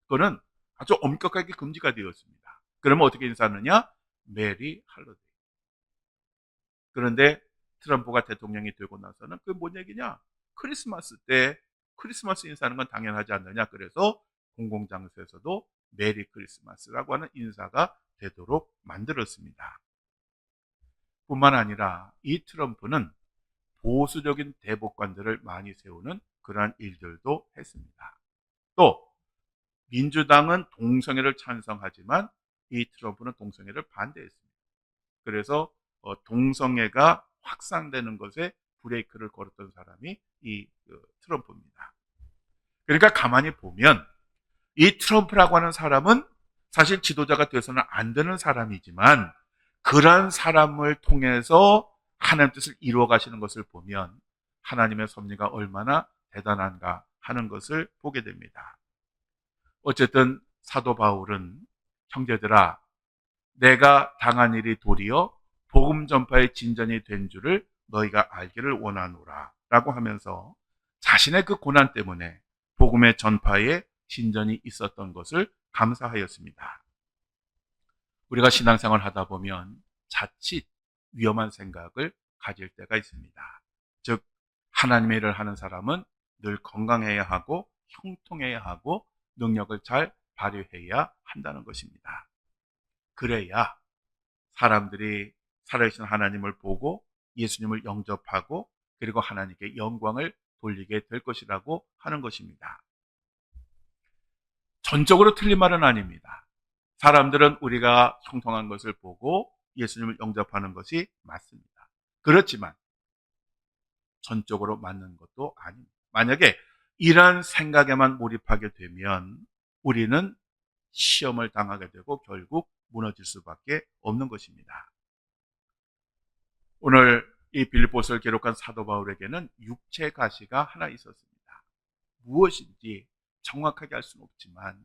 그거는 아주 엄격하게 금지가 되었습니다. 그러면 어떻게 인사하느냐? 메리 할로데이. 그런데 트럼프가 대통령이 되고 나서는 그게 뭔 얘기냐? 크리스마스 때 크리스마스 인사하는 건 당연하지 않느냐? 그래서 공공장소에서도 메리 크리스마스라고 하는 인사가 되도록 만들었습니다. 뿐만 아니라 이 트럼프는 보수적인 대법관들을 많이 세우는 그러한 일들도 했습니다. 또 민주당은 동성애를 찬성하지만 이 트럼프는 동성애를 반대했습니다. 그래서 동성애가 확산되는 것에 브레이크를 걸었던 사람이 이 트럼프입니다. 그러니까 가만히 보면 이 트럼프라고 하는 사람은 사실 지도자가 돼서는 안 되는 사람이지만 그러한 사람을 통해서 하나님 뜻을 이루어 가시는 것을 보면 하나님의 섭리가 얼마나 대단한가 하는 것을 보게 됩니다. 어쨌든 사도 바울은 형제들아 내가 당한 일이 도리어 복음 전파의 진전이 된 줄을 너희가 알기를 원하노라 라고 하면서 자신의 그 고난 때문에 복음의 전파에 진전이 있었던 것을 감사하였습니다. 우리가 신앙생활 하다 보면 자칫 위험한 생각을 가질 때가 있습니다. 즉 하나님의 일을 하는 사람은 늘 건강해야 하고 형통해야 하고 능력을 잘 발휘해야 한다는 것입니다. 그래야 사람들이 살아계신 하나님을 보고 예수님을 영접하고 그리고 하나님께 영광을 돌리게 될 것이라고 하는 것입니다. 전적으로 틀린 말은 아닙니다. 사람들은 우리가 형통한 것을 보고 예수님을 영접하는 것이 맞습니다. 그렇지만 전적으로 맞는 것도 아닙니다. 만약에 이런 생각에만 몰입하게 되면 우리는 시험을 당하게 되고 결국 무너질 수밖에 없는 것입니다. 오늘 이 빌립보서를 기록한 사도 바울에게는 육체 가시가 하나 있었습니다. 무엇인지 정확하게 알 수는 없지만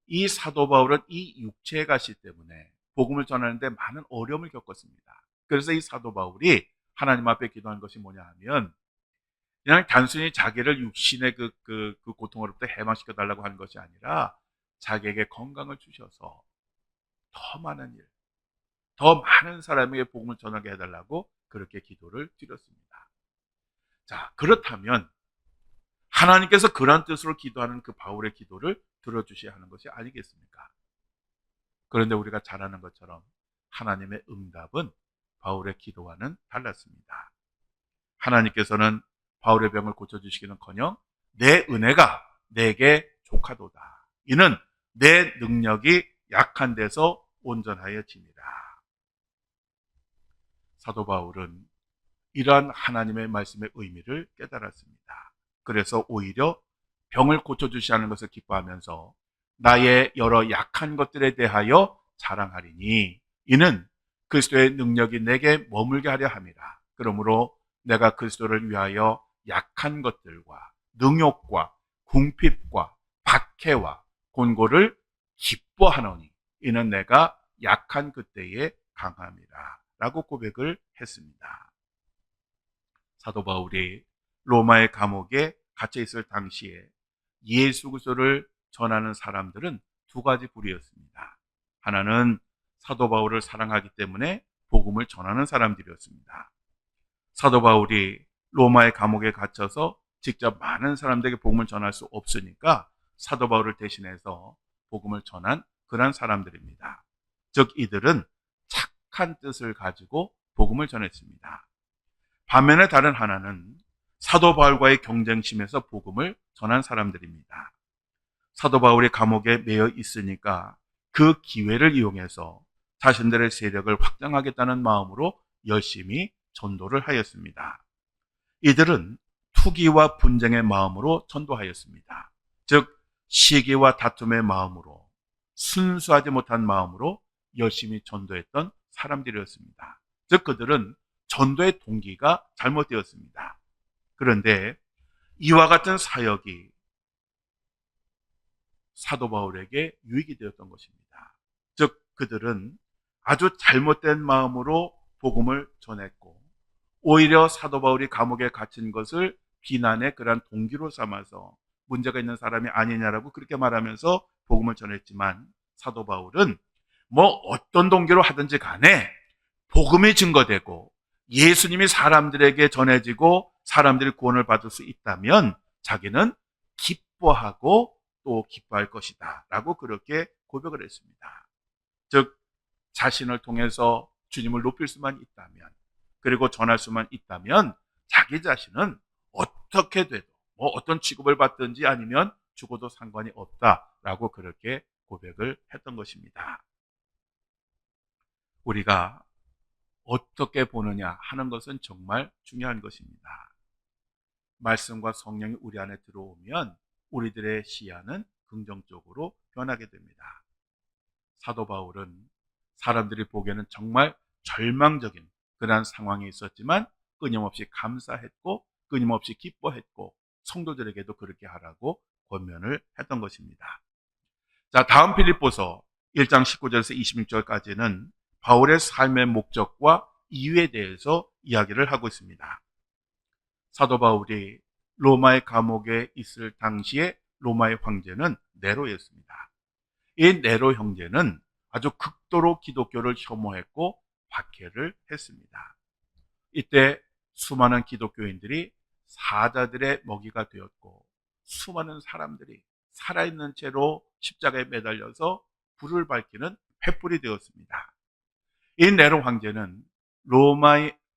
이 사도 바울은 이 육체 가시 때문에 복음을 전하는데 많은 어려움을 겪었습니다. 그래서 이 사도 바울이 하나님 앞에 기도한 것이 뭐냐 하면 그냥 단순히 자기를 육신의 그 고통으로부터 해방시켜 달라고 하는 것이 아니라 자기에게 건강을 주셔서 더 많은 일, 더 많은 사람에게 복음을 전하게 해달라고 그렇게 기도를 드렸습니다. 자, 그렇다면 하나님께서 그런 뜻으로 기도하는 그 바울의 기도를 들어주셔야 하는 것이 아니겠습니까? 그런데 우리가 잘 아는 것처럼 하나님의 응답은 바울의 기도와는 달랐습니다. 하나님께서는 바울의 병을 고쳐주시기는커녕 내 은혜가 내게 족하도다. 이는 내 능력이 약한 데서 온전하여지니라. 사도 바울은 이러한 하나님의 말씀의 의미를 깨달았습니다. 그래서 오히려 병을 고쳐주시는 것을 기뻐하면서 나의 여러 약한 것들에 대하여 자랑하리니 이는 그리스도의 능력이 내게 머물게 하려 함이라. 그러므로 내가 그리스도를 위하여 약한 것들과 능욕과 궁핍과 박해와 곤고를 기뻐하노니 이는 내가 약한 그때에 강함이라 라고 고백을 했습니다. 사도 바울이 로마의 감옥에 갇혀 있을 당시에 예수 그리스도를 전하는 사람들은 두 가지 부류였습니다. 하나는 사도 바울을 사랑하기 때문에 복음을 전하는 사람들이었습니다. 사도 바울이 로마의 감옥에 갇혀서 직접 많은 사람들에게 복음을 전할 수 없으니까 사도 바울을 대신해서 복음을 전한 그런 사람들입니다. 즉 이들은 착한 뜻을 가지고 복음을 전했습니다. 반면에 다른 하나는 사도 바울과의 경쟁심에서 복음을 전한 사람들입니다. 사도 바울이 감옥에 매여 있으니까 그 기회를 이용해서 자신들의 세력을 확장하겠다는 마음으로 열심히 전도를 하였습니다. 이들은 투기와 분쟁의 마음으로 전도하였습니다. 즉 시기와 다툼의 마음으로 순수하지 못한 마음으로 열심히 전도했던 사람들이었습니다. 즉 그들은 전도의 동기가 잘못되었습니다. 그런데 이와 같은 사역이 사도 바울에게 유익이 되었던 것입니다. 즉 그들은 아주 잘못된 마음으로 복음을 전했고 오히려 사도 바울이 감옥에 갇힌 것을 비난의 그러한 동기로 삼아서 문제가 있는 사람이 아니냐라고 그렇게 말하면서 복음을 전했지만 사도 바울은 뭐 어떤 동기로 하든지 간에 복음이 증거되고 예수님이 사람들에게 전해지고 사람들이 구원을 받을 수 있다면 자기는 기뻐하고 또 기뻐할 것이다 라고 그렇게 고백을 했습니다. 즉 자신을 통해서 주님을 높일 수만 있다면 그리고 전할 수만 있다면 자기 자신은 어떻게 돼도 뭐 어떤 취급을 받든지 아니면 죽어도 상관이 없다라고 그렇게 고백을 했던 것입니다. 우리가 어떻게 보느냐 하는 것은 정말 중요한 것입니다. 말씀과 성령이 우리 안에 들어오면 우리들의 시야는 긍정적으로 변하게 됩니다. 사도 바울은 사람들이 보기에는 정말 절망적인 그러한 상황이 있었지만 끊임없이 감사했고 끊임없이 기뻐했고 성도들에게도 그렇게 하라고 권면을 했던 것입니다. 자, 다음 빌립보서 1장 19절에서 26절까지는 바울의 삶의 목적과 이유에 대해서 이야기를 하고 있습니다. 사도 바울이 로마의 감옥에 있을 당시에 로마의 황제는 네로였습니다. 이 네로 형제는 아주 극도로 기독교를 혐오했고 박해를 했습니다. 이때 수많은 기독교인들이 사자들의 먹이가 되었고 수많은 사람들이 살아있는 채로 십자가에 매달려서 불을 밝히는 횃불이 되었습니다. 이 네로 황제는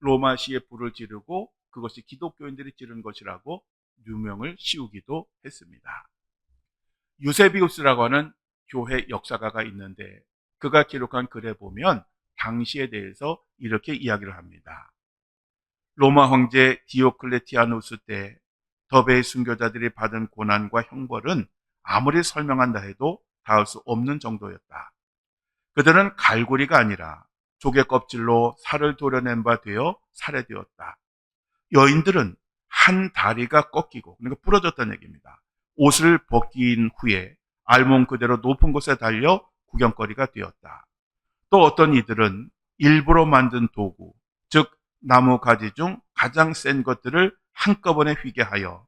로마시에 불을 지르고 그것이 기독교인들이 지른 것이라고 누명을 씌우기도 했습니다. 유세비우스라고 하는 교회 역사가가 있는데 그가 기록한 글에 보면 당시에 대해서 이렇게 이야기를 합니다. 로마 황제 디오클레티아누스 때 더베의 순교자들이 받은 고난과 형벌은 아무리 설명한다 해도 닿을 수 없는 정도였다. 그들은 갈고리가 아니라 조개 껍질로 살을 도려낸 바 되어 살해되었다. 여인들은 한 다리가 꺾이고, 그러니까 부러졌다는 얘기입니다. 옷을 벗긴 후에 알몸 그대로 높은 곳에 달려 구경거리가 되었다. 또 어떤 이들은 일부러 만든 도구, 즉 나무 가지 중 가장 센 것들을 한꺼번에 휘게 하여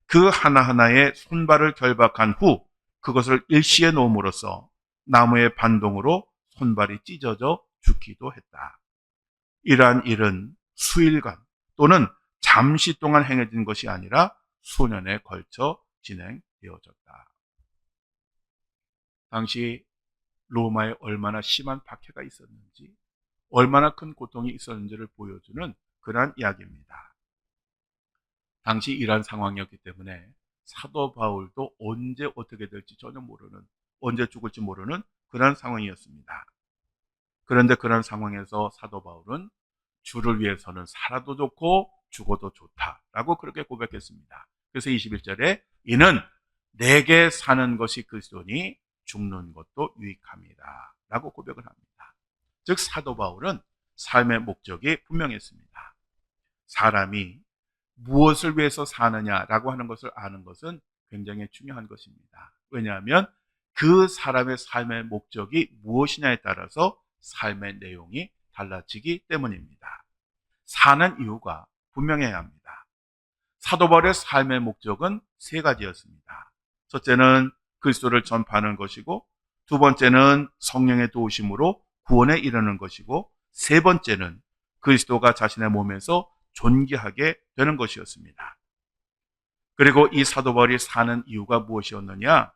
그 하나하나의 손발을 결박한 후 그것을 일시에 놓음으로써 나무의 반동으로 손발이 찢어져 죽기도 했다. 이러한 일은 수일간 또는 잠시 동안 행해진 것이 아니라 수년에 걸쳐 진행되어졌다. 당시 로마에 얼마나 심한 박해가 있었는지, 얼마나 큰 고통이 있었는지를 보여주는 그러한 이야기입니다. 당시 이러한 상황이었기 때문에 사도 바울도 언제 어떻게 될지 전혀 모르는, 언제 죽을지 모르는 그러한 상황이었습니다. 그런데 그런 상황에서 사도 바울은 주를 위해서는 살아도 좋고 죽어도 좋다라고 그렇게 고백했습니다. 그래서 21절에 이는 내게 사는 것이 그리스도니 죽는 것도 유익함이다 라고 고백을 합니다. 즉 사도 바울은 삶의 목적이 분명했습니다. 사람이 무엇을 위해서 사느냐라고 하는 것을 아는 것은 굉장히 중요한 것입니다. 왜냐하면 그 사람의 삶의 목적이 무엇이냐에 따라서 삶의 내용이 달라지기 때문입니다. 사는 이유가 분명해야 합니다. 사도 바울의 삶의 목적은 세 가지였습니다. 첫째는 그리스도를 전파하는 것이고, 두 번째는 성령의 도우심으로 구원에 이르는 것이고, 세 번째는 그리스도가 자신의 몸에서 존귀하게 되는 것이었습니다. 그리고 이 사도 바울이 사는 이유가 무엇이었느냐?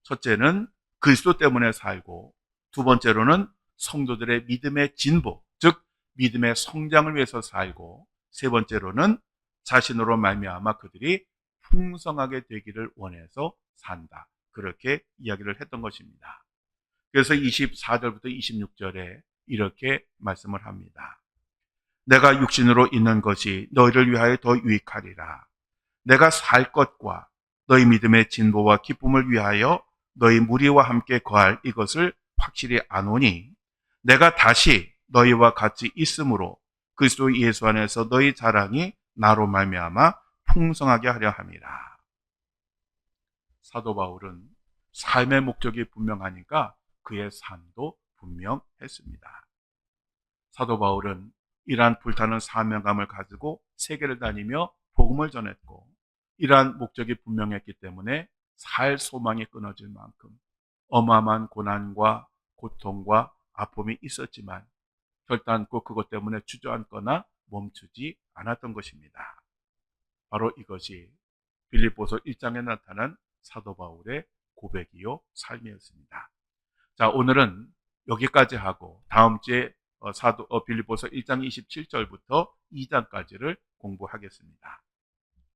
첫째는 그리스도 때문에 살고, 두 번째로는 성도들의 믿음의 진보, 즉 믿음의 성장을 위해서 살고, 세 번째로는 자신으로 말미암아 그들이 풍성하게 되기를 원해서 산다. 그렇게 이야기를 했던 것입니다. 그래서 24절부터 26절에 이렇게 말씀을 합니다. 내가 육신으로 있는 것이 너희를 위하여 더 유익하리라. 내가 살 것과 너희 믿음의 진보와 기쁨을 위하여 너희 무리와 함께 거할 이것을 확실히 아노니 내가 다시 너희와 같이 있으므로 그리스도 예수 안에서 너희 자랑이 나로 말미암아 풍성하게 하려 함이라. 사도 바울은 삶의 목적이 분명하니까 그의 삶도 분명했습니다. 사도 바울은 이러한 불타는 사명감을 가지고 세계를 다니며 복음을 전했고, 이러한 목적이 분명했기 때문에 살 소망이 끊어질 만큼 어마어마한 고난과 고통과 아픔이 있었지만 결단코 그것 때문에 주저앉거나 멈추지 않았던 것입니다. 바로 이것이 빌립보서 1장에 나타난 사도 바울의 고백이요 삶이었습니다. 자, 오늘은 여기까지 하고 다음 주에 빌립보서 1장 27절부터 2장까지를 공부하겠습니다.